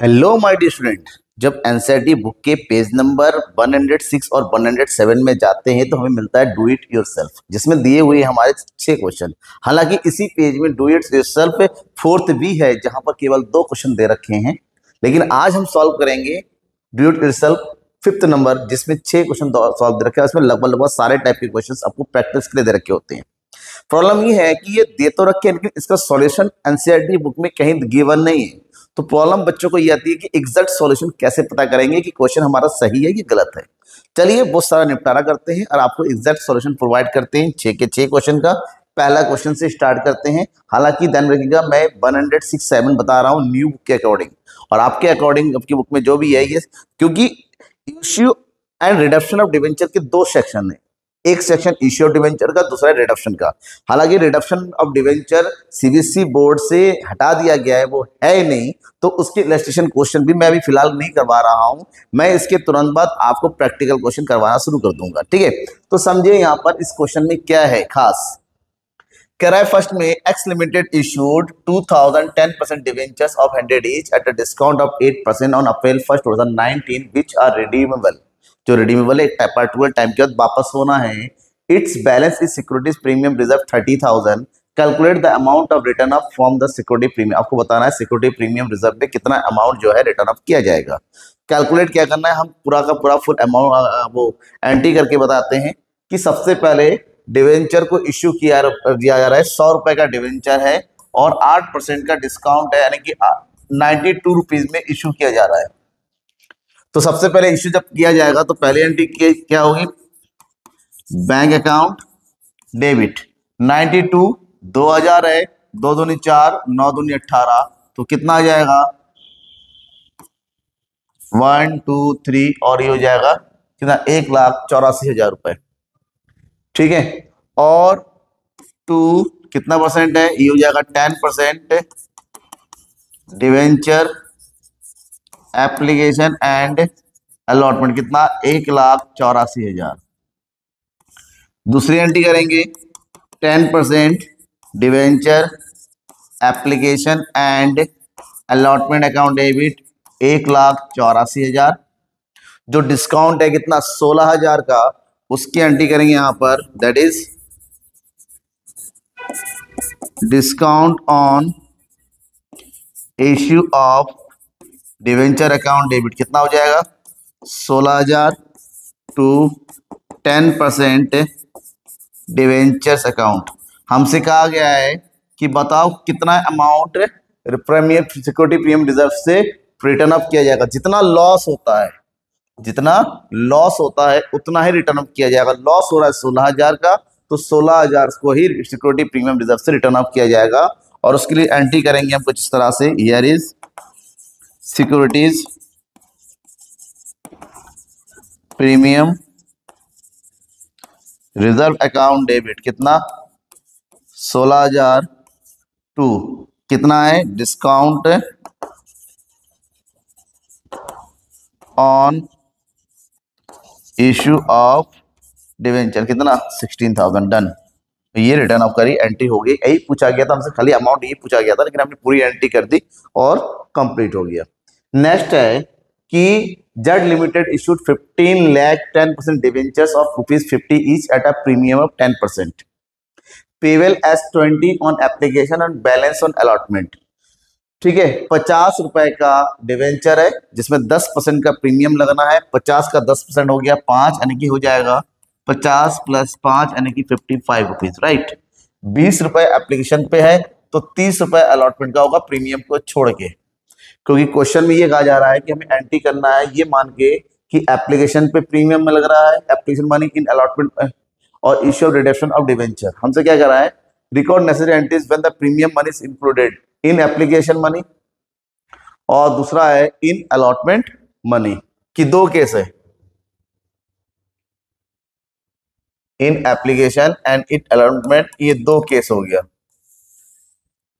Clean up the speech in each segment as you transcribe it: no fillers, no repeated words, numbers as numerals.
Hello my dear student. जब NCERT book के page number 106 और 107 में जाते हैं तो हमें मिलता है डू इट योरसेल्फ, जिसमें दिए हुए हमारे 6 क्वेश्चन। हालांकि इसी पेज में डू इट योरसेल्फ फोर्थ भी है, जहां पर केवल 2 क्वेश्चन दे रखे हैं, लेकिन आज हम सॉल्व करेंगे do it yourself fifth number, जिसमें 6 क्वेश्चन सॉल्व दे रखे हैं। उसमें लगभग लगभग सारे टाइप के क्वेश्चन आपको प्रैक्टिस के लिए दे रखे होते हैं। प्रॉब्लम ये है कि ये दे तो रखे हैं, लेकिन इसका सॉल्यूशन एनसीईआरटी बुक में कहीं गिवन नहीं है। तो प्रॉब्लम बच्चों को ये आती है कि एग्जैक्ट सॉल्यूशन कैसे पता करेंगे कि क्वेश्चन हमारा सही है कि गलत है। चलिए बहुत सारा निपटारा करते हैं और आपको एग्जैक्ट सॉल्यूशन प्रोवाइड करते हैं 6 के 6 क्वेश्चन का। पहला क्वेश्चन से स्टार्ट करते हैं। हालांकि ध्यान रखिएगा, मैं 106-7 बता रहा हूँ न्यू बुक के अकॉर्डिंग, और आपके अकॉर्डिंग आपकी बुक में जो भी है ये, क्योंकि issue and reduction of debenture के 2 सेक्शन है। एक सेक्शन इश्यू ऑफ डिवेंचर का, दूसरा रिडक्शन का। हालांकि reduction of debenture CBSE board से हटा दिया गया है, वो है ही नहीं, तो उसके इलस्ट्रेशन क्वेश्चन भी मैं अभी फिलहाल नहीं करवा रहा हूं। मैं इसके तुरंत बाद आपको प्रैक्टिकल क्वेश्चन करवाना शुरू कर दूंगा, ठीक है। तो समझिए यहाँ पर इस क्वेश्चन में क्या है खास। कह रहा है फर्स्ट में X limited issued 2010% debentures of 100 each at a discount of 8% on April 1, 2019 which are redeemable. जो रिडीमेबल है, एक पर्टिकुलर टाइम के बाद वापस होना है। It's balance is securities premium reserve 30,000। Calculate the amount of return of from the security premium. आपको बताना है सिक्योरिटी प्रीमियम रिजर्व में कितना अमाउंट जो है रिटर्न ऑफ किया जाएगा। कैलकुलेट क्या करना है, हम पूरा का पूरा फुल अमाउंट वो एंट्री करके बताते हैं कि सबसे पहले डिवेंचर को इश्यू दिया जा रहा है, 100 रुपए का डिवेंचर है और 8% का डिस्काउंट है, यानी कि 92 रुपीज में इश्यू किया जा रहा है। तो सबसे पहले इश्यू जब किया जाएगा तो पहली एंट्री क्या होगी, बैंक अकाउंट डेबिट 92, 2000 है, 2 दूनी 4, 9 दूनी 18, तो कितना आ जाएगा 1 2 3, और ये हो जाएगा कितना 1,84,000 रुपए, ठीक है। और 2 कितना परसेंट है, ये हो जाएगा 10% डिवेंचर एप्लीकेशन एंड अलॉटमेंट, कितना 1,84,000। दूसरी एंट्री करेंगे 10% debenture application and allotment account debit 1,84,000। जो डिस्काउंट है कितना 16,000 का, उसकी एंट्री करेंगे यहां पर, that is discount on issue of debenture account debit, कितना हो जाएगा 16,000 टू 10% डिवेंचर्स अकाउंट। हमसे कहा गया है कि बताओ कितना amount premium security premium reserve से रिटर्न अप किया जाएगा। जितना लॉस होता है, जितना लॉस होता है उतना ही रिटर्न अप किया जाएगा। लॉस हो रहा है 16,000 का, तो 16,000 को ही सिक्योरिटी प्रीमियम रिजर्व से रिटर्न अप किया जाएगा। और उसके लिए एंट्री करेंगे हम कुछ इस तरह से, here is securities premium reserve account debit, कितना 16,000 टू कितना है discount on issue of debenture, कितना 16,000, डन। ये रिटर्न ऑफ करी, एंट्री हो गई। यही पूछा गया था हमसे, खाली अमाउंट ये पूछा गया था, लेकिन हमने पूरी एंट्री कर दी और कंप्लीट हो गया। नेक्स्ट है कि Z limited issued 15 lakh 10% debentures of ₹50 each at a premium of 10%, payable as 20 on application and balance on allotment, ठीक है। 50 रुपए का डिवेंचर है जिसमें 10% का प्रीमियम लगना है। 50 का 10% हो गया 5, यानी कि हो जाएगा 50 + 5 यानी कि 55 रुपीज, राइट। 20 रुपए एप्लीकेशन पे है, तो 30 रुपए अलॉटमेंट का होगा प्रीमियम को छोड़ के, क्योंकि क्वेश्चन में ये कहा जा रहा है कि हमें एंट्री करना है ये मान के कि एप्लीकेशन पे प्रीमियम में लग रहा है, एप्लीकेशन मनी इन अलॉटमेंट और issue of reduction of debenture. हमसे क्या कर रहा है, record necessary entries when the premium money is included in application money, और दूसरा है इन अलॉटमेंट मनी, की 2 केस है, in application and in allotment, ये 2 केस हो गया,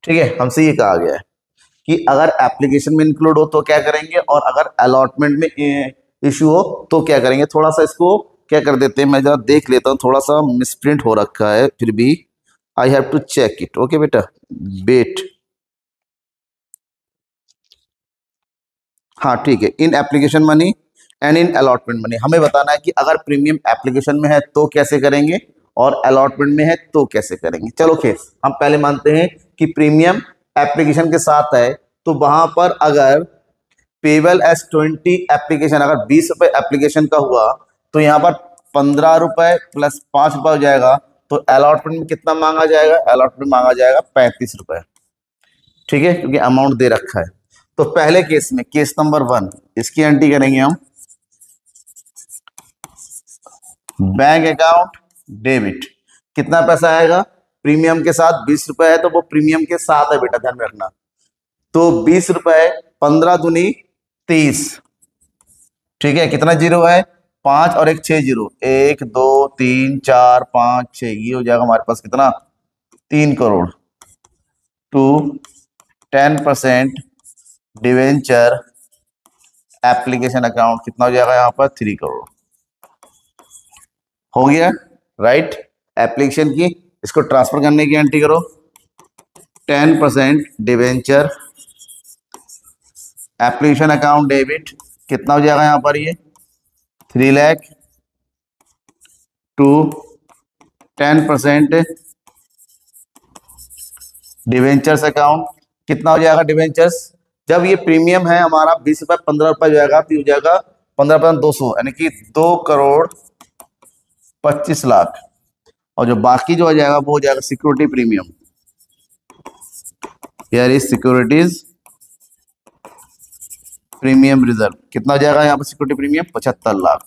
ठीक है। हमसे ये कहा गया है कि अगर एप्लीकेशन में इंक्लूड हो तो क्या करेंगे, और अगर अलॉटमेंट में इशू हो तो क्या करेंगे। थोड़ा सा इसको क्या कर देते हैं, मैं जरा देख लेता हूँ, थोड़ा सा मिसप्रिंट हो रखा है, फिर भी I have to check it, okay बेटा, वेट। हाँ ठीक है, in application money and in allotment money. हमें बताना है कि अगर प्रीमियम एप्लीकेशन में है तो कैसे करेंगे और अलॉटमेंट में है तो कैसे करेंगे। चलो खैर, हम पहले मानते हैं कि प्रीमियम एप्लीकेशन के साथ है, तो वहां पर अगर पेबल एस 20 एप्लीकेशन, अगर 20 रुपए एप्लीकेशन का हुआ तो यहाँ पर 15 रुपए प्लस 5 रुपए हो जाएगा। तो अलॉटमेंट में कितना मांगा जाएगा? अलॉटमेंट मांगा जाएगा 35 रुपए। ठीक है, क्योंकि अमाउंट दे रखा है। तो पहले केस में, केस नंबर 1, इसकी एंट्री करेंगे हम। बैंक अकाउंट डेबिट, कितना पैसा आएगा? प्रीमियम के साथ 20 रुपए है, तो वो प्रीमियम के साथ है बेटा, ध्यान में रखना। तो 20 रुपए, 15 दूनी 30। ठीक है, कितना जीरो है? 5 और एक 6 जीरो, 1 2 3 4 5 6, ये हो जाएगा हमारे पास कितना? 3 crore. To 10% debenture application account, कितना हो जाएगा यहाँ पर? 3 करोड़। हो गया राइट। एप्लीकेशन की, इसको ट्रांसफर करने की एंट्री करो। 10% डिवेंचर एप्लीकेशन अकाउंट डेबिट, कितना हो जाएगा यहाँ पर? ये 3 लाख। टू 10% डिवेंचर्स अकाउंट, कितना हो जाएगा डिवेंचर्स? जब ये प्रीमियम है हमारा 20 रुपए, 15 रुपए हो जाएगा, तो हो जाएगा 15 200, यानी कि 2 करोड़ 25 लाख। और जो बाकी जो हो जाएगा वो हो जाएगा सिक्योरिटी प्रीमियम। यार इस सिक्योरिटीज प्रीमियम रिजर्व, कितना हो जाएगा यहाँ पर सिक्योरिटी प्रीमियम? 75 लाख।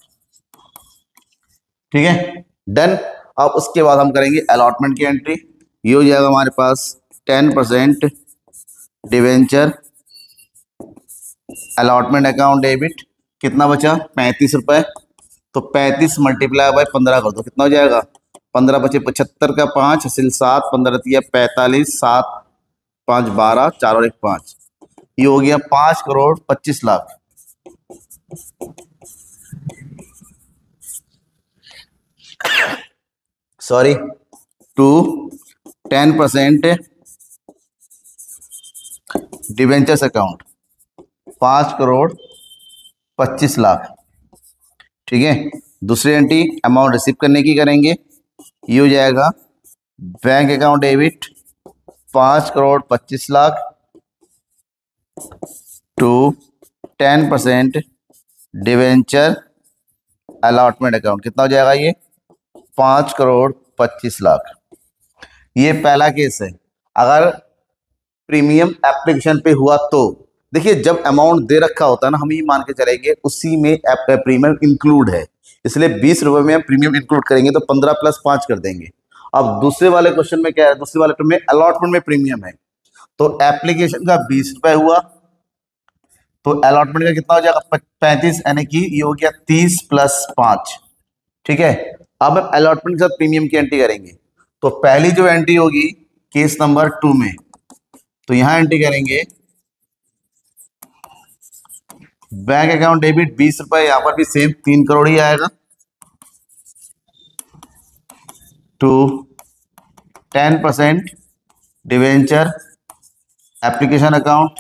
ठीक है, डन। अब उसके बाद हम करेंगे अलॉटमेंट की एंट्री। ये हो जाएगा हमारे पास 10% डिवेंचर अलॉटमेंट अकाउंट डेबिट, कितना बचा? 35 रुपए। तो 35 मल्टीप्लाई बाय 15 कर दो, कितना हो जाएगा? 15 बचे 75 का 5 हासिल 7, 15 दिया 45, 7 5 12, 4 और 1 5, ये हो गया 5 crore 25 lakh. Sorry, to 10% debentures account, 5 crore 25 lakh. ठीक है, दूसरी एंट्री अमाउंट रिसीव करने की करेंगे। ये हो जाएगा bank account debit 5 crore 25 lakh to 10% debenture allotment account, कितना हो जाएगा? ये 5 करोड़ 25 लाख। ये पहला केस है। अगर प्रीमियम एप्लीकेशन पे हुआ तो देखिए, जब अमाउंट दे रखा होता है ना, हम ये मान के चलेंगे उसी में प्रीमियम इंक्लूड है, इसलिए 20 रुपए में हम प्रीमियम इंक्लूड करेंगे तो 15 प्लस 5 कर देंगे। अब दूसरे वाले क्वेश्चन में क्या है? दूसरे वाले में अलॉटमेंट में प्रीमियम है, तो एप्लीकेशन का 20 रुपए हुआ, तो अलॉटमेंट का कितना हो जाएगा? 35, यानी कि ये हो गया 30 प्लस 5। ठीक है, अब हम अलॉटमेंट के साथ प्रीमियम की एंट्री करेंगे। तो पहली जो एंट्री होगी केस नंबर 2 में, तो यहां एंट्री करेंगे बैंक अकाउंट डेबिट 20 रुपए, यहां पर भी सेम 3 करोड़ ही आएगा। To 10% debenture application account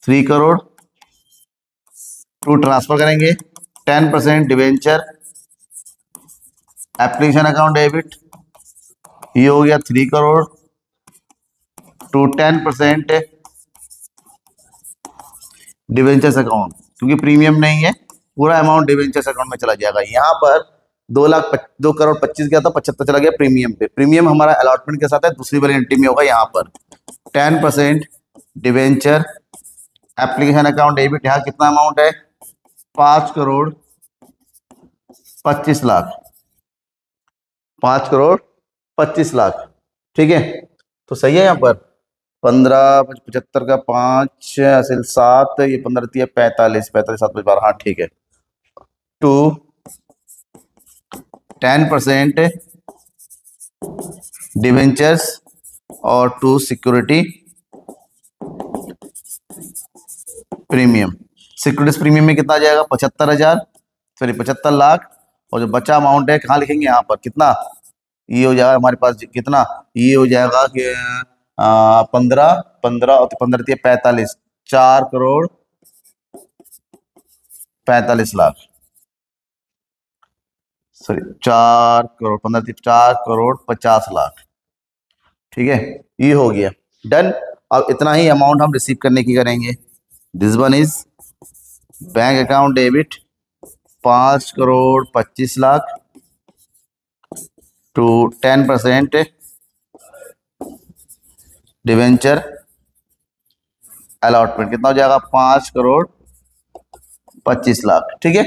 3 crore. To transfer करेंगे 10% डिवेंचर एप्लीकेशन अकाउंट डेबिट, ये हो गया 3 करोड़। टू 10% डिवेंचर्स अकाउंट, क्योंकि प्रीमियम नहीं है, पूरा अमाउंट डिवेंचर्स अकाउंट में चला जाएगा। यहाँ पर 2 करोड़ 25 गया था, 75 चला गया प्रीमियम पे। प्रीमियम हमारा अलॉटमेंट के साथ है, दूसरी वाली एंट्री में होगा यहाँ पर 10% डिवेंचर एप्लीकेशन अकाउंट डेबिट, यहाँ कितना अमाउंट है? 5 करोड़ 25 लाख। 5 करोड़ 25 लाख। ठीक है, तो सही है। यहाँ पर 15 75 का 5 हासिल 7, ये 15 दिया 45, 45 7 12, हाँ ठीक है। टू 10% डिवेंचर्स और to security premium. Securities premium में कितना आ जाएगा? 75,000, सॉरी 75 लाख। और जो बचा अमाउंट है कहाँ लिखेंगे? यहाँ पर कितना? ये हो जाएगा हमारे पास कितना? ये हो जाएगा कि 15 15 और 15 दिया 45, 4 करोड़ 45 लाख, सॉरी 4 करोड़ 15 4 करोड़ 50 लाख। ठीक है, ये हो गया डन। अब इतना ही अमाउंट हम रिसीव करने की करेंगे। This one is bank account debit 5 crore 25 lakh to 10% debenture allotment. कितना हो जाएगा? 5 करोड़ 25 लाख। ठीक है,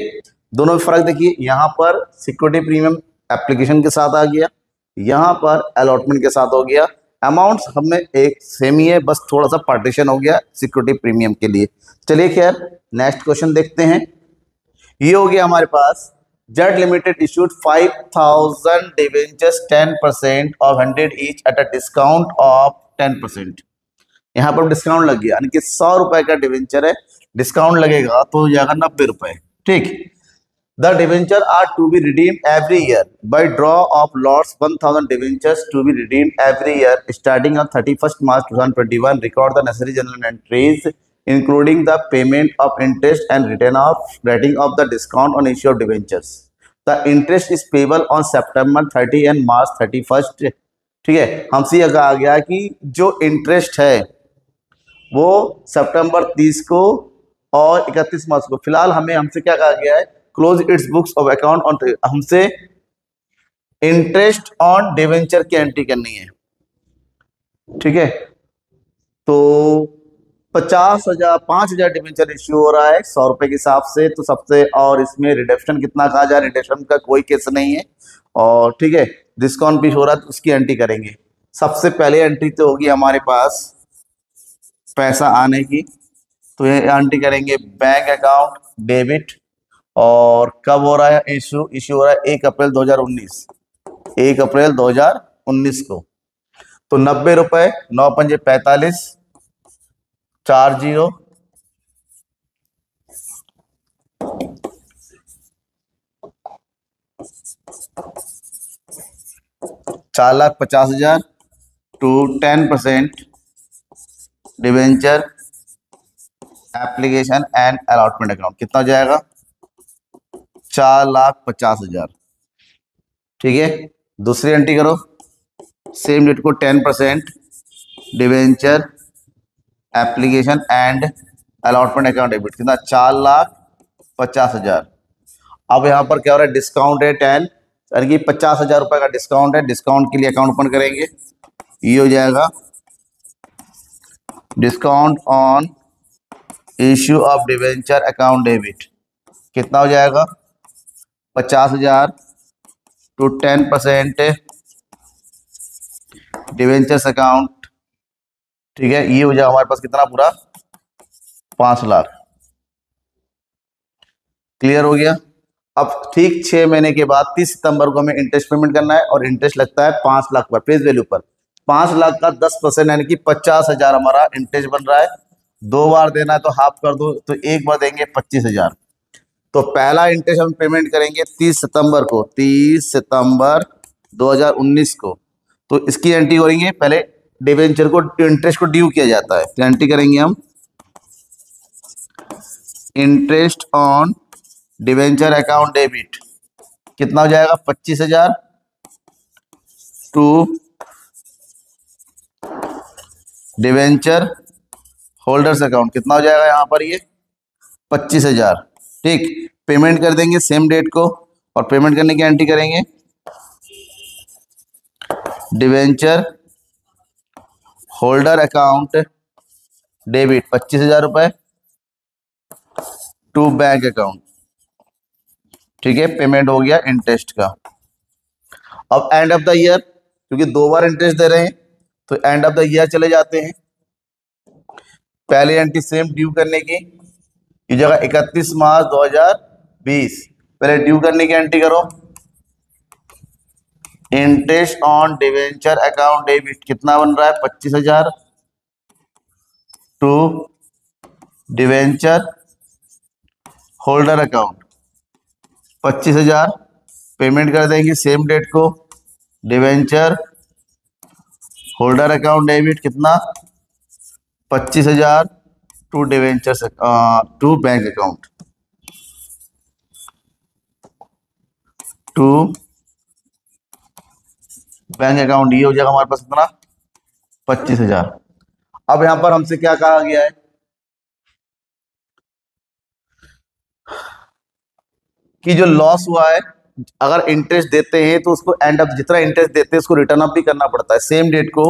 दोनों में फर्क देखिए, यहां पर सिक्योरिटी प्रीमियम एप्लीकेशन के साथ आ गया, यहां पर अलॉटमेंट के साथ हो गया। अमाउंट्स हमें एक सेम ही है, बस थोड़ा सा पार्टीशन हो गया सिक्योरिटी प्रीमियम के लिए। चलिए खैर नेक्स्ट क्वेश्चन देखते हैं। ये हो गया हमारे पास, Jet limited issued 5000 debentures 10% of 100 each at a discount of 10%। यहाँ पर डिस्काउंट लग गया, यानी कि 100 रुपए का डिवेंचर है, डिस्काउंट लगेगा तो हो जाएगा 90 रुपए। ठीक, the debenture are to be redeemed every year by draw of lots 1000 debentures to be redeemed every year starting on 31 March 2021। Record the necessary journal entries including the payment of interest and return of rating of the discount on issue of debentures. The interest is payable on September 30 and March 31st. ठीक है, हमसे यह कहा गया कि जो interest है वो सितंबर 30 को और 31 मार्च को, फिलहाल हमसे क्या कहा गया है? Close it's books of account on, हमसे इंटरेस्ट ऑन डिवेंचर की एंट्री करनी है। ठीक है, तो 5,000 डिवेंचर इश्यू हो रहा है 100 रुपए के हिसाब से, तो सबसे, और इसमें रिडक्शन कितना कहा जाए? रिडक्शन का कोई केस नहीं है, और ठीक है डिस्काउंट भी हो रहा है तो उसकी एंट्री करेंगे। सबसे पहले एंट्री तो होगी हमारे पास पैसा आने की, तो ये एंट्री करेंगे बैंक अकाउंट डेबिट। और कब हो रहा है इशू? इशू हो रहा है 1 अप्रैल 2019, 1 अप्रैल 2019 को। तो 90 रुपए 9 पंजे 45 40 4,50,000 to 10% debenture application and allotment account. कितना हो जाएगा? 4,50,000। ठीक है, दूसरी एंट्री करो, सेम डेट को 10% debenture application and allotment account debit. कितना? 4,50,000। अब यहाँ पर क्या हो रहा है? डिस्काउंट है 10, यानी कि 50,000 रुपए का डिस्काउंट है। डिस्काउंट के लिए अकाउंट ओपन करेंगे, ये हो जाएगा discount on issue of debenture account debit. कितना हो जाएगा? 50,000 टू 10% डिवेंचर्स अकाउंट। ठीक है, ये हो जाएगा हमारे पास कितना? पूरा 5 लाख। क्लियर हो गया। अब ठीक 6 महीने के बाद 30 सितंबर को हमें इंटरेस्ट पेमेंट करना है, और इंटरेस्ट लगता है 5 लाख पर, फेस वैल्यू पर। 5 लाख का 10% यानी कि 50,000 हमारा इंटरेस्ट बन रहा है। 2 बार देना है तो हाफ कर दो, तो 1 बार देंगे 25,000। तो पहला इंटरेस्ट हम पेमेंट करेंगे 30 सितंबर को, 30 सितंबर 2019 को। तो इसकी एंट्री करेंगे, पहले डिवेंचर को इंटरेस्ट को ड्यू किया जाता है, तो एंट्री करेंगे हम interest on debenture account debit. कितना हो जाएगा? 25,000 टू डिवेंचर होल्डर्स अकाउंट। कितना हो जाएगा यहाँ पर? ये 25,000। ठीक, पेमेंट कर देंगे सेम डेट को, और पेमेंट करने की एंट्री करेंगे डिवेंचर होल्डर अकाउंट डेबिट 25,000 रुपए टू बैंक अकाउंट। ठीक है, पेमेंट हो गया इंटरेस्ट का। अब एंड ऑफ द ईयर, क्योंकि 2 बार इंटरेस्ट दे रहे हैं तो एंड ऑफ द ईयर चले जाते हैं। पहले एंट्री सेम ड्यू करने की, ये जगह 31 मार्च 2020, पहले ड्यू करने की एंट्री करो। Interest on debenture account debit कितना बन रहा है? 25,000 to debenture holder account 25,000। Payment कर देंगे सेम डेट को डिवेंचर होल्डर अकाउंट डेबिट। कितना? 25,000 to debenture to bank account. To bank account, ये हो जाएगा हमारे पास कितना, 25,000। अब यहां पर हमसे क्या कहा गया है कि जो लॉस हुआ है, अगर इंटरेस्ट देते हैं तो उसको एंड अप, जितना इंटरेस्ट देते हैं उसको रिटर्न अप भी करना पड़ता है। सेम डेट को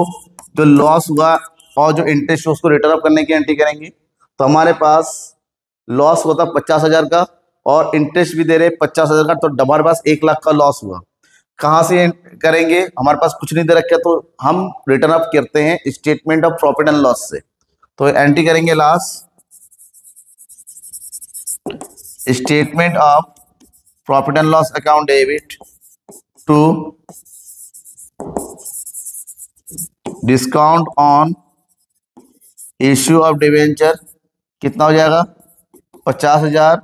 जो लॉस हुआ और जो इंटरेस्ट उसको रिटर्न अप करने की एंट्री करेंगे। तो हमारे पास लॉस हुआ था 50,000 का और इंटरेस्ट भी दे रहे 50,000 का, तो हमारे पास 1 लाख का लॉस हुआ। कहाँ से करेंगे, हमारे पास कुछ नहीं दे रखा, तो हम रिटर्न अप करते हैं statement of profit and loss से। तो एंट्री करेंगे last, statement of profit and loss account debit to discount on issue of debenture, कितना हो जाएगा 50,000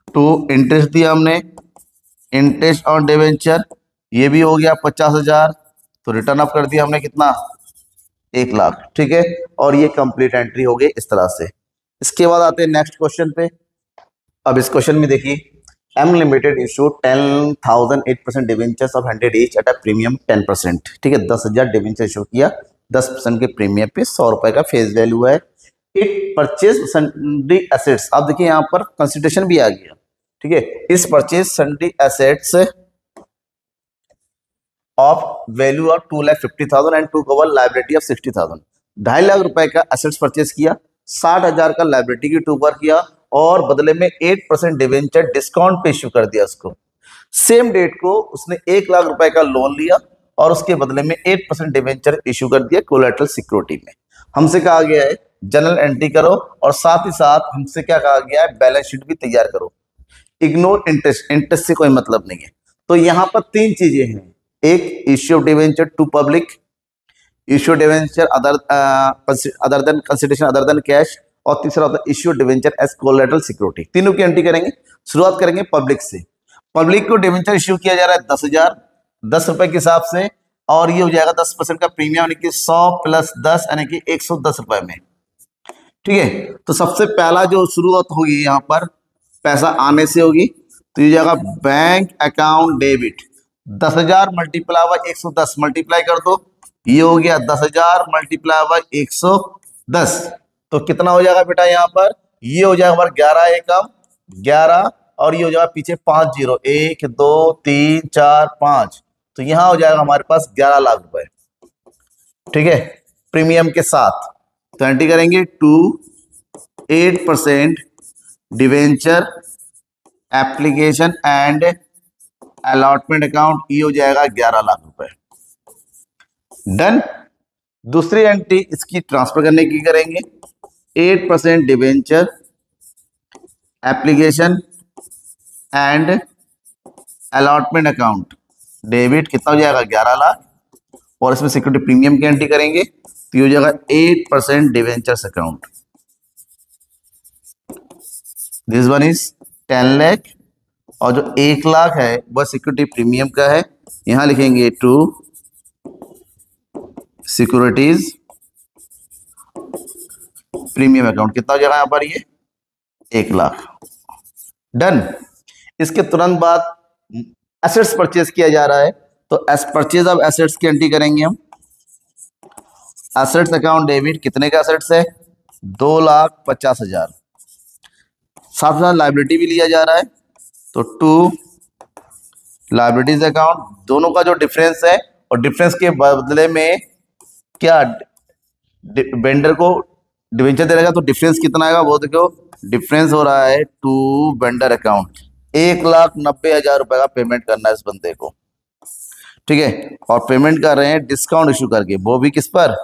टू इंटरेस्ट दिया हमने, इंटरेस्ट ऑन डिवेंचर ये भी हो गया 50,000, तो रिटर्न अप कर दिया हमने कितना 1 लाख। ठीक है, और ये कंप्लीट एंट्री हो गई इस तरह से। इसके बाद आते हैं नेक्स्ट क्वेश्चन पे। अब इस क्वेश्चन में देखिए, M limited issue 10,000 8% debentures of 100 each at a premium 10%। ठीक है, 10,000 डिवेंचर इशू किया, 10% के प्रीमियम पे, 100 रुपए का फेस वैल्यू है। इट परचेज सन्डी एसेट्स, अब देखिए यहाँ पर कंसिडरेशन भी आ गया। ठीक है, इस purchase sundry assets of value of 2,50,000 and to cover liability of 60,000। 2.5 lakh रुपए का एसेट्स परचेज किया, 60,000 का लाइबिलिटी की टू कवर किया और बदले में 8% डिवेंचर डिस्काउंट पे इश्यू कर दिया उसको। सेम डेट को उसने 1 लाख रुपए का लोन लिया और उसके बदले में 8% डिवेंचर इश्यू कर दिया कोलैटरल सिक्योरिटी में। हमसे कहा गया है जनरल एंट्री करो और साथ ही साथ हमसे क्या कहा गया है, बैलेंस शीट भी तैयार करो। इग्नोर इंटरेस्ट, इंटरेस्ट से कोई मतलब नहीं है। तो यहां पर 3 चीजें हैं, एक issue of debenture to public, issue debenture other than consideration other than cash, और तीसरा होता है issue debenture as collateral security. तीनों की एंट्री करेंगे। शुरुआत करेंगे पब्लिक से। पब्लिक को डिवेंचर इश्यू किया जा रहा है 10,000, 10 रुपए के हिसाब से, और ये हो जाएगा 10% का प्रीमियम, यानी कि 100 + 10 यानी कि 110 रुपए में। ठीक है, तो सबसे पहला जो शुरुआत होगी यहाँ पर पैसा आने से होगी, तो ये जाएगा bank account debit 10,000 multiply by 110, multiply कर दो, ये हो गया 10,000 मल्टीप्लाई बाय 110, तो कितना हो जाएगा बेटा यहाँ पर, ये हो जाएगा हमारा 11 एकम 11, और ये हो जाएगा पीछे 5 जीरो, 1 2 3 4 5, तो यहाँ हो जाएगा हमारे पास 11 लाख रुपए। ठीक है, प्रीमियम के साथ। तो एंट्री करेंगे to 8% debenture application and allotment account, ये हो जाएगा 11 लाख रुपए। डन। दूसरी एंट्री इसकी ट्रांसफर करने की करेंगे, 8% debenture application and allotment account debit, कितना हो जाएगा 11 लाख, और इसमें सिक्योरिटी प्रीमियम की एंट्री करेंगे, तो ये हो जाएगा 8% debentures account. This one is 10 lakh, और जो 1 लाख है वह सिक्योरिटी प्रीमियम का है। यहां लिखेंगे टू सिक्योरिटीज प्रीमियम अकाउंट, कितना हो जाएगा यहां पर, ये 1 लाख। डन। इसके तुरंत बाद एसेट्स परचेज किया जा रहा है, तो एस परचेज ऑफ एसेट्स की एंट्री करेंगे हम। एसेट्स अकाउंट डेबिट, कितने का एसेट्स है 2,50,000, साथ साथ लाइबिलिटी भी लिया जा रहा है, तो टू लाइबिलिटीज अकाउंट, दोनों का जो डिफरेंस है, और डिफरेंस के बदले में क्या वेंडर को डिवेंचर दे रहेगा, तो डिफरेंस कितना आएगा वो देखो, डिफरेंस हो रहा है टू वेंडर अकाउंट, 1,90,000 रुपए का पेमेंट करना है इस बंदे को। ठीक है, और पेमेंट कर रहे हैं डिस्काउंट इशू करके, वो भी किस पर,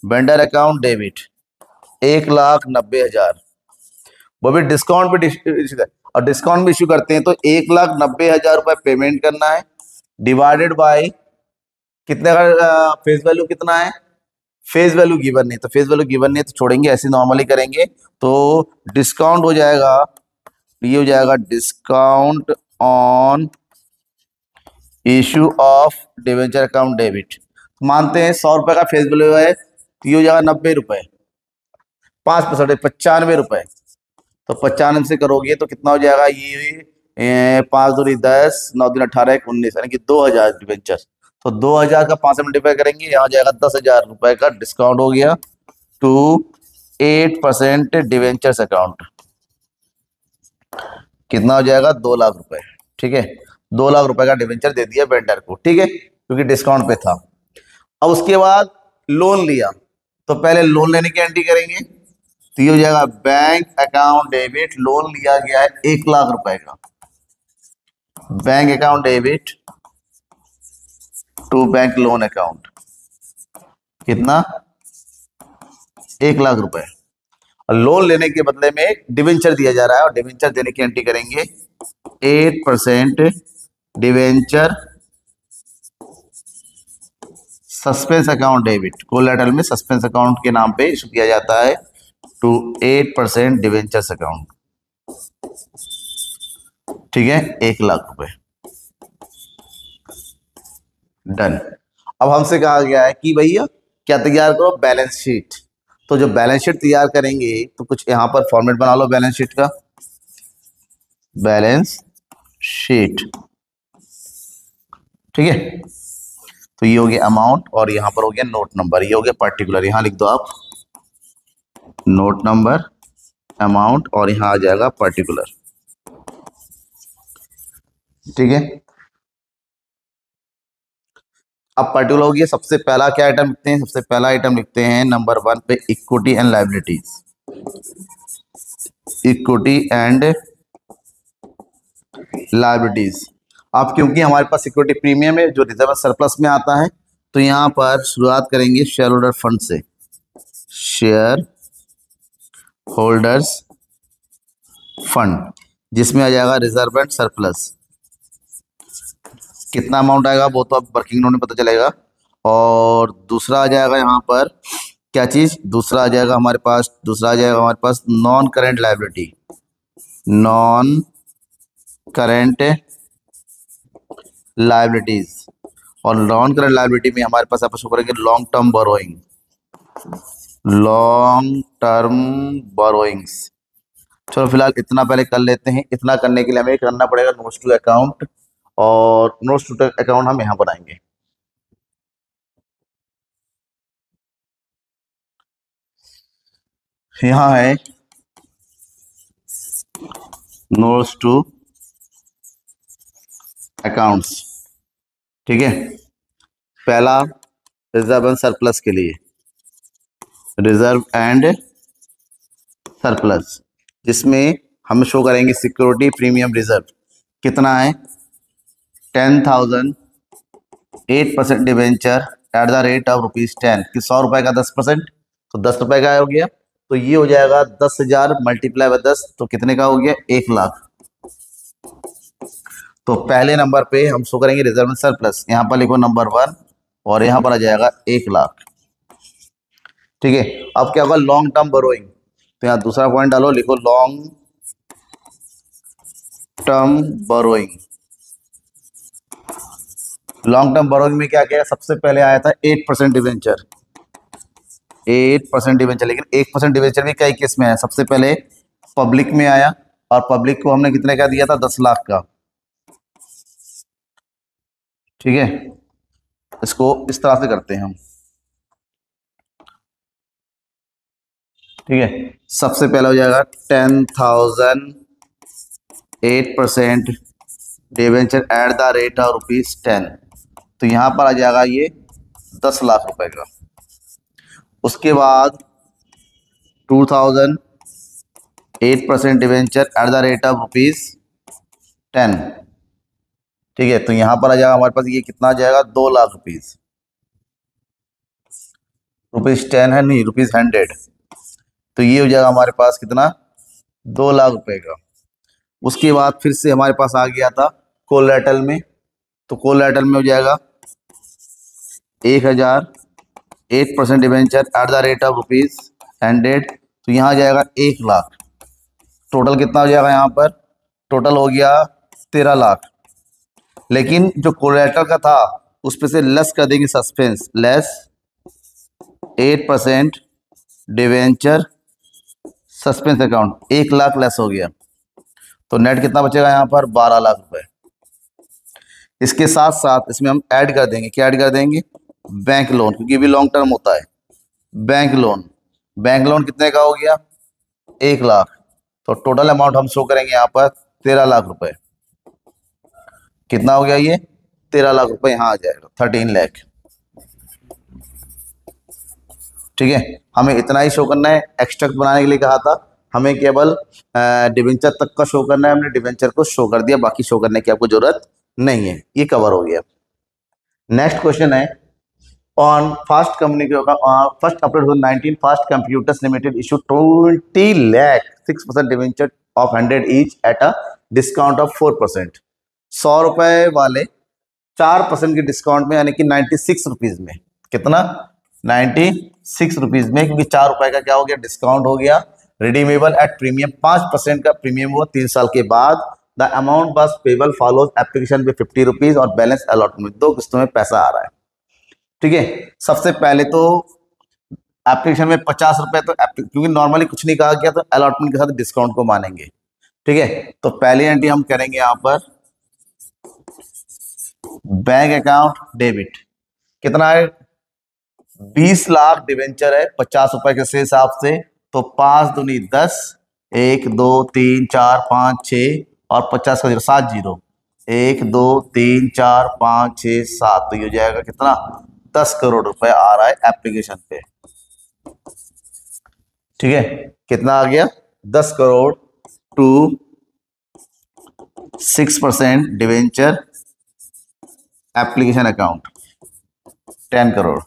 वेंडर अकाउंट डेबिट 1,90,000, वो भी डिस्काउंट पे, और डिस्काउंट भी इशू करते हैं, तो 1,90,000 रुपए पेमेंट करना है, डिवाइडेड बाय कितने का फेस वैल्यू कितना है, फेस वैल्यू गिवन नहीं, तो फेस वैल्यू गिवन नहीं तो छोड़ेंगे, ऐसे नॉर्मली करेंगे, तो डिस्काउंट हो जाएगा, ये हो जाएगा discount on issue of debenture account debit. मानते हैं 100 रुपए का फेस वैल्यू है, तो ये हो जाएगा 90 रुपए, 5% 95 रुपए, तो 95 से करोगे तो कितना हो जाएगा, ये 5 दूनी 10, 9 दूनी 18, 1 19, यानी कि 2000 डिवेंचर। तो 2000 का 5 से मल्टीप्लाई करेंगे, यहाँ जाएगा 10,000 रुपए का डिस्काउंट हो गया टू 8% डिवेंचर्स अकाउंट। कितना हो जाएगा? 2 लाख रुपए। ठीक है, 2 लाख रुपए का डिवेंचर दे दिया वेंडर को। ठीक है, क्योंकि डिस्काउंट पे था। अब उसके बाद लोन लिया, तो पहले लोन लेने की एंट्री करेंगे। तो ये हो जाएगा बैंक अकाउंट डेबिट, लोन लिया गया है 1 लाख रुपए का। Bank account debit to bank loan account, कितना? 1 लाख रुपए। और लोन लेने के बदले में डिवेंचर दिया जा रहा है, और डिवेंचर देने की एंट्री करेंगे 8% debenture suspense account debit. Collateral में सस्पेंस अकाउंट के नाम पे इशू किया जाता है टू 8% डिवेंचर्स अकाउंट। ठीक है, 1 लाख रुपए डन। अब हमसे कहा गया है कि भैया क्या तैयार करो? Balance sheet. तो जो बैलेंस शीट तैयार करेंगे, तो कुछ यहां पर फॉर्मेट बना लो बैलेंस शीट का। बैलेंस शीट, ठीक है। तो ये हो गया अमाउंट, और यहां पर हो गया नोट नंबर, ये हो गया पर्टिकुलर। यहां लिख दो आप नोट नंबर, अमाउंट, और यहां आ जाएगा पर्टिकुलर। ठीक है, अब पर्टिकुलर हो गया। सबसे पहला क्या आइटम लिखते हैं? सबसे पहला आइटम लिखते हैं नंबर 1 पे equity and liabilities. Equity and liabilities. अब क्योंकि हमारे पास इक्विटी प्रीमियम है जो रिजर्व सरप्लस में आता है, तो यहां पर शुरुआत करेंगे शेयर होल्डर फंड से। शेयर होल्डर्स फंड, जिसमें आ जाएगा रिजर्व एंड सरप्लस। कितना अमाउंट आएगा वो तो अब वर्किंग नोट में पता चलेगा। और दूसरा आ जाएगा यहाँ पर क्या चीज? दूसरा आ जाएगा हमारे पास non current liability. Non current liabilities, और नॉन करेंट लायबिलिटी में हमारे पास आप शुरू करेंगे long term borrowing. Long term borrowings. चलो फिलहाल इतना पहले कर लेते हैं। इतना करने के लिए हमें करना पड़ेगा नोट्स टू अकाउंट, और नोट्स टू अकाउंट हम यहां बनाएंगे। यहां है नोट्स टू अकाउंट्स। ठीक है, पहला रिजर्व एंड सरप्लस के लिए, रिजर्व एंड सरप्लस, जिसमें हम शो करेंगे सिक्योरिटी प्रीमियम रिजर्व। कितना है? 10,000, 8% debenture at the rate of ₹10 कि 100 रुपए का 10%, तो 10 रुपए का हो गया। तो ये हो जाएगा 10,000 मल्टीप्लाई बाय 10, तो कितने का हो गया? 1 लाख। तो पहले नंबर पे हम शो करेंगे रिजर्व एंड सरप्लस। यहाँ पर लिखो नंबर 1, और यहाँ पर आ जाएगा 1 लाख। ठीक है, अब क्या होगा? Long term borrowing. तो यहाँ दूसरा पॉइंट डालो, लिखो long term borrowing. Long term borrowing में क्या किया? सबसे पहले आया था 8% डिवेंचर। 8% डिवेंचर, लेकिन 1% डिवेंचर भी कई केस में है। सबसे पहले पब्लिक में आया, और पब्लिक को हमने कितने का दिया था? 10 लाख का। ठीक है, इसको इस तरह से करते हैं हम। ठीक है, सबसे पहला हो जाएगा 10,000, 8% debenture at the rate of ₹10। तो यहां पर आ जाएगा ये 10 लाख रुपए का। उसके बाद 2,000, 8% debenture at the rate of ₹10। ठीक है, तो यहां पर आ जाएगा हमारे पास ये कितना आ जाएगा? 2 लाख ₹10 है नहीं, ₹100। तो ये हो जाएगा हमारे पास कितना? 2 लाख रुपए का। उसके बाद फिर से हमारे पास आ गया था कोलैटरल में। तो कोलैटरल में हो जाएगा 1,000, 8% debenture at the rate of ₹100। तो यहाँ जाएगा 1 लाख। टोटल कितना हो जाएगा? यहाँ पर टोटल हो गया 13 लाख। लेकिन जो कोलैटरल का था उस पे से लेस कर देंगे suspense, less 8% debenture suspense account, 1 lakh less हो गया। तो नेट कितना बचेगा यहाँ पर 12 लाख रुपए। इसके साथ साथ इसमें हम ऐड कर देंगे, क्या ऐड कर देंगे, बैंक लोन, क्योंकि भी लॉन्ग टर्म होता है। बैंक लोन, बैंक लोन कितने का हो गया, 1 लाख। तो टोटल अमाउंट हम शो करेंगे यहाँ पर 13 लाख रुपए। कितना हो गया ये, 13 लाख रुपए यहाँ आ जाएगा, 13 लाख। ठीक है, हमें इतना ही शो करना है। एक्सट्रैक्ट बनाने के लिए कहा था, हमें केवल डिवेंचर तक का शो करना है। हमने डिवेंचर को शो कर दिया, बाकी शो करने की आपको जरूरत नहीं है, ये कवर हो गया। नेक्स्ट क्वेश्चन है, on fast first April 2019 fast computers limited issue 20 lakh 6% debenture of 100 each at a discount of 4%। 100 रुपए वाले 4% के डिस्काउंट में, यानी कि 96 रुपीज में। कितना, 96 रुपीज में, क्योंकि 4 रुपए का क्या हो गया, डिस्काउंट हो गया। रिडीमेबल एट प्रीमियम, 5% का प्रीमियम हुआ 3 साल के बाद। द अमाउंट बस पेबल फॉलोज एप्लीकेशन पे 50 रुपीज और बैलेंस अलॉटमेंट, 2 किस्तों में पैसा आ रहा है। ठीक है, सबसे पहले तो एप्लीकेशन में 50 रुपए, तो क्योंकि नॉर्मली कुछ नहीं कहा गया तो अलॉटमेंट के साथ डिस्काउंट को मानेंगे। ठीक है, तो पहली एंट्री हम करेंगे यहाँ पर बैंक अकाउंट डेबिट। कितना है, 20 लाख डिवेंचर है 50 रुपए के हिसाब से, तो 5 दूनी 10, 1 2 3 4 5 6 और 50 का 0, 7 जीरो, 1 2 3 4 5 6 7, तो ये हो जाएगा कितना, 10 करोड़ रुपए आ रहा है एप्लीकेशन पे। ठीक है, कितना आ गया, 10 crore to 6% debenture application account 10 crore.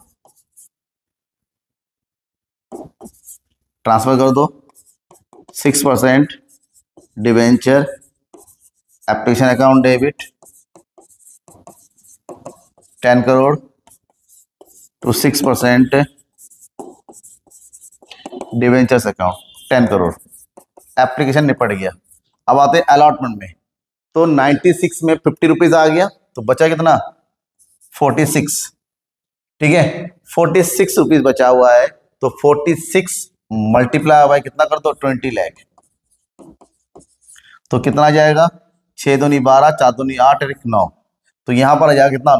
Transfer कर दो, 6% debenture application account debit 10 crore to 6% debentures account 10 crore. Application निपट गया। अब आते हैं अलॉटमेंट में, तो 96 में 50 रुपीज आ गया, तो बचा कितना, 46। ठीक है, 46 रुपीज बचा हुआ है, तो 46 मल्टीप्लाई हुआ है, कितना कर दो, 20 लाख। तो कितना जाएगा, 6 दूनी 12, 4 दूनी 8 और 1 9, तो यहां पर आ जाएगा कितना,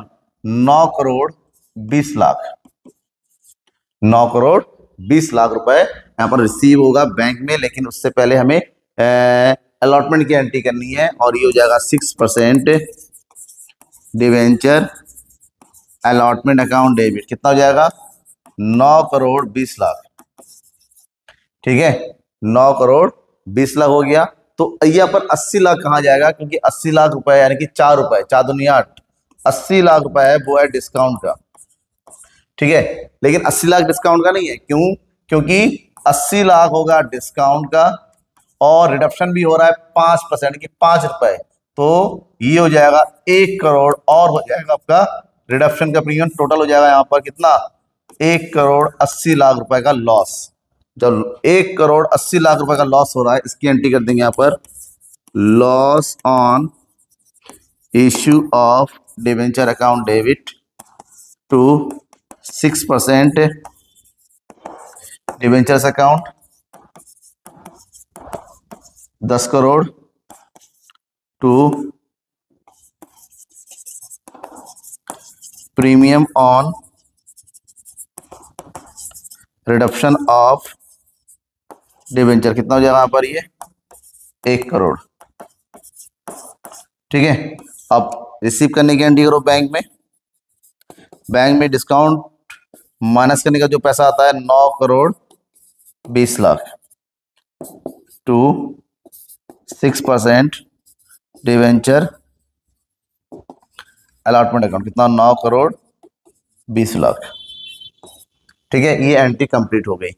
9 करोड़ 20 लाख। 9 करोड़ 20 लाख रुपए यहां पर रिसीव होगा बैंक में। लेकिन उससे पहले हमें अलॉटमेंट की एंट्री करनी है, और ये हो जाएगा 6% डिवेंचर अलॉटमेंट अकाउंट डेबिट। कितना हो जाएगा, 9 करोड़ 20 लाख। ठीक है, 9 करोड़ 20 लाख हो गया। तो यहाँ पर 80 लाख कहाँ जाएगा, क्योंकि 80 लाख रुपए यानी कि 4 रुपए, 4 दूनी 8, 80 लाख रुपए है, वो है डिस्काउंट का। ठीक है, लेकिन 80 लाख डिस्काउंट का नहीं है, क्यों, क्योंकि 80 लाख होगा डिस्काउंट का, और रिडक्शन भी हो रहा है 5% की 5 रुपए, तो ये हो जाएगा 1 करोड़ और हो जाएगा आपका रिडक्शन का प्रीमियम। टोटल हो जाएगा यहाँ पर कितना, 1 करोड़ 80 लाख रुपए का लॉस। जब 1 करोड़ 80 लाख रुपए का लॉस हो रहा है, इसकी एंट्री कर देंगे यहाँ पर, loss on issue of debenture account debit to 6% debentures account 10 crore to premium on reduction of debenture. कितना हो जाएगा यहाँ पर, ये 1 करोड़। ठीक है, अब रिसीव करने की एंट्री करो बैंक में। बैंक में डिस्काउंट माइनस करने का जो पैसा आता है, 9 crore 20 lakh to 6% debenture allotment account. कितना, 9 करोड़ 20 लाख। ठीक है, ये एंट्री कंप्लीट हो गई।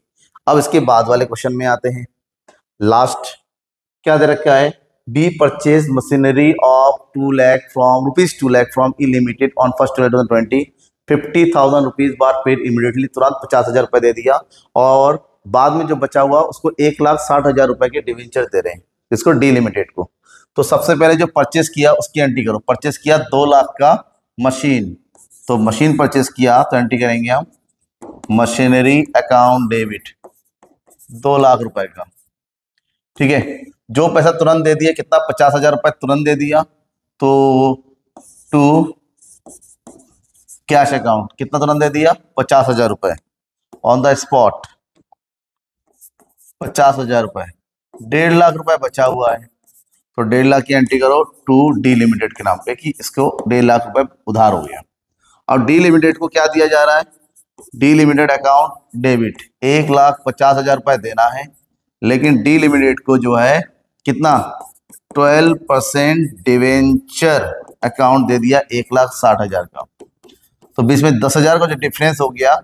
अब इसके बाद वाले क्वेश्चन में आते हैं। लास्ट क्या दे रखा है, B purchase machinery of 2 lakh from ₹2 lakh from E limited on 1 July 2020, 50,000 rupees bar paid immediately, तुरंत 50,000 रुपए दे दिया, और बाद में जो बचा हुआ उसको 1,60,000 रुपए के डिवेंचर दे रहे हैं, इसको डी लिमिटेड को। तो सबसे पहले जो परचेस किया उसकी एंट्री करो। परचेस किया 2 लाख का मशीन, तो मशीन परचेस किया, तो एंट्री करेंगे हम मशीनरी अकाउंट डेबिट 2 लाख रुपए का। ठीक है, जो पैसा तुरंत दे दिया, कितना, 50,000 रुपए तुरंत दे दिया, तो टू कैश अकाउंट कितना तुरंत दे दिया, 50,000 रुपए ऑन द स्पॉट, 50,000 रुपए। 1.5 लाख रुपए बचा हुआ है, तो 1.5 लाख की एंट्री करो टू डी लिमिटेड के नाम पे कि इसको 1.5 लाख रुपए उधार हो गया। और डी लिमिटेड को क्या दिया जा रहा है, डी लिमिटेड अकाउंट डेबिट 1,50,000 रुपए देना है, लेकिन डी लिमिटेड को जो है कितना 12% डिवेंचर अकाउंट दे दिया 1,60,000 का। तो बीच में 10,000 का जो डिफरेंस हो गया,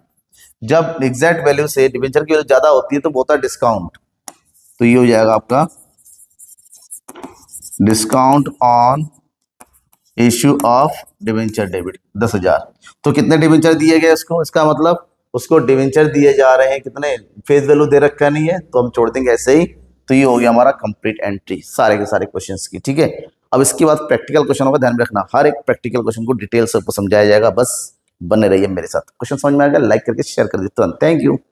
जब एग्जैक्ट वैल्यू से डिवेंचर की वैल्यू ज्यादा होती है तो होता है डिस्काउंट, तो ये हो जाएगा आपका discount on issue of debenture debit 10,000। तो कितने डिवेंचर दिए गए उसको, इसका मतलब उसको डिवेंचर दिए जा रहे हैं कितने, फेस वैल्यू दे रखा नहीं है तो हम छोड़ देंगे ऐसे ही। तो ये हो गया हमारा कंप्लीट एंट्री सारे के सारे क्वेश्चंस की, ठीक है। अब इसके बाद प्रैक्टिकल क्वेश्चन होगा, ध्यान में रखना हर एक प्रैक्टिकल क्वेश्चन को डिटेल से समझाया जाएगा, बस बने रहिए मेरे साथ। क्वेश्चन समझ में आ गया, लाइक करके शेयर कर दीजिए तुरंत। Thank you.